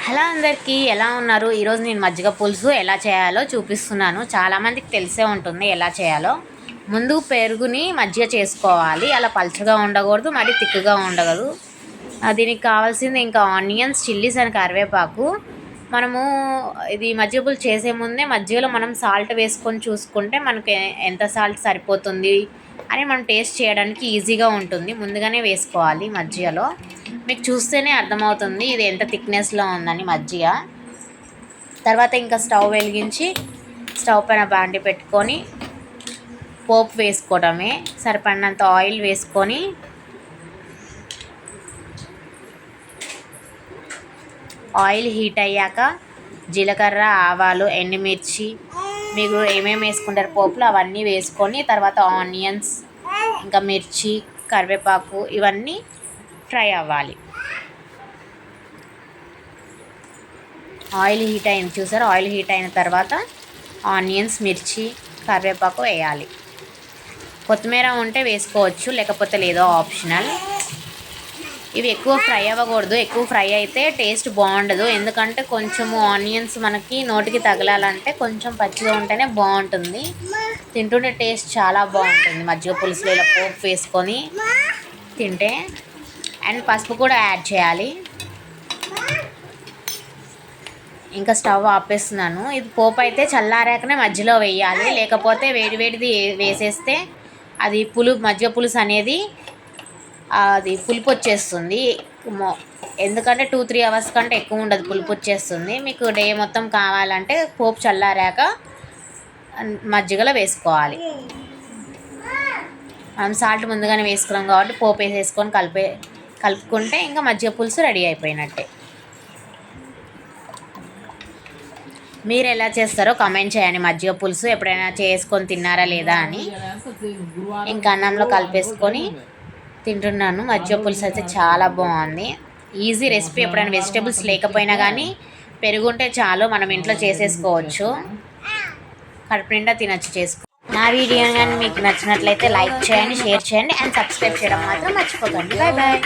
Hello అందరికీ, ఎలా ఉన్నారు? ఈరోజు నేను మజ్జిగ పులుసు ఎలా చేయాలో చూపిస్తున్నాను. చాలామందికి తెలిసే ఉంటుంది ఎలా చేయాలో. ముందు పెరుగుని మజ్జిగ చేసుకోవాలి. అలా పలుచగా ఉండకూడదు, మరి తిక్కుగా ఉండకూడదు. దీనికి కావాల్సింది ఇంకా ఆనియన్స్, చిల్లీస్ అండ్ కరివేపాకు. మనము ఇది మజ్జిగ పులుసు చేసే ముందే మజ్జిగలో మనం సాల్ట్ వేసుకొని చూసుకుంటే మనకి ఎంత సాల్ట్ సరిపోతుంది అని మనం టేస్ట్ చేయడానికి ఈజీగా ఉంటుంది. ముందుగానే వేసుకోవాలి మజ్జిగలో. మీకు చూస్తేనే అర్థమవుతుంది ఇది ఎంత థిక్నెస్లో ఉందని మజ్జిగ. తర్వాత ఇంకా స్టవ్ వెలిగించి స్టవ్ పైన బాండి పెట్టుకొని పోపు వేసుకోవడమే. సరిపడినంత ఆయిల్ వేసుకొని ఆయిల్ హీట్ అయ్యాక జీలకర్ర, ఆవాలు, ఎండుమిర్చి, మీకు ఏమేమి వేసుకుంటారు పోపులు అవన్నీ వేసుకొని తర్వాత ఆనియన్స్, ఇంకా మిర్చి, కరివేపాకు ఇవన్నీ ఫ్రై అవ్వాలి. ఆయిల్ హీట్ అయింది చూసారు. ఆయిల్ హీట్ అయిన తర్వాత ఆనియన్స్, మిర్చి, కరివేపాకు వేయాలి. కొత్తిమీర ఉంటే వేసుకోవచ్చు, లేకపోతే లేదో ఆప్షనల్. ఇవి ఎక్కువ ఫ్రై అవ్వకూడదు. ఎక్కువ ఫ్రై అయితే టేస్ట్ బాగుండదు. ఎందుకంటే కొంచెము ఆనియన్స్ మనకి నోటికి తగలాలంటే కొంచెం పచ్చిగా ఉంటేనే బాగుంటుంది. తింటుంటే టేస్ట్ చాలా బాగుంటుంది మజ్జిగ పులుసులో ఇలా పోపు వేసుకొని తింటే. అండ్ పసుపు కూడా యాడ్ చేయాలి. ఇంకా స్టవ్ ఆపేస్తున్నాను. ఇది పోపు అయితే చల్లారాకనే మధ్యలో వేయాలి, లేకపోతే వేడివేడిది వేసేస్తే అది మజ్జిగ పులుసు అనేది అది పులుపు వచ్చేస్తుంది. ఎందుకంటే 2-3 అవర్స్ కంటే ఎక్కువ ఉండదు, పులుపు వచ్చేస్తుంది. మీకు డే మొత్తం కావాలంటే పోపు చల్లారాక మజ్జిగలో వేసుకోవాలి. మనం సాల్ట్ ముందుగానే వేసుకున్నాం కాబట్టి పోపు వేసేసుకొని కలుపుకుంటే ఇంకా మజ్జిగ పులుసు రెడీ అయిపోయినట్టే. మీరు ఎలా చేస్తారో కామెంట్ చేయండి. మజ్జిగ పులుసు ఎప్పుడైనా చేసుకొని తిన్నారా లేదా అని. ఇంకా అన్నంలో కలిపేసుకొని తింటున్నాను. మజ్జిగ పులుసు అయితే చాలా బాగుంది. Easy recipe. ఎప్పుడైనా వెజిటేబుల్స్ లేకపోయినా కానీ పెరుగుంటే చాలు, మనం ఇంట్లో చేసేసుకోవచ్చు. కడుపు నిండా తినచ్చు చేసుకో. నా వీడియో కానీ మీకు నచ్చినట్లయితే లైక్ చేయండి, షేర్ చేయండి అండ్ సబ్స్క్రైబ్ చేయడం మాత్రం మర్చిపోకండి. Bye bye.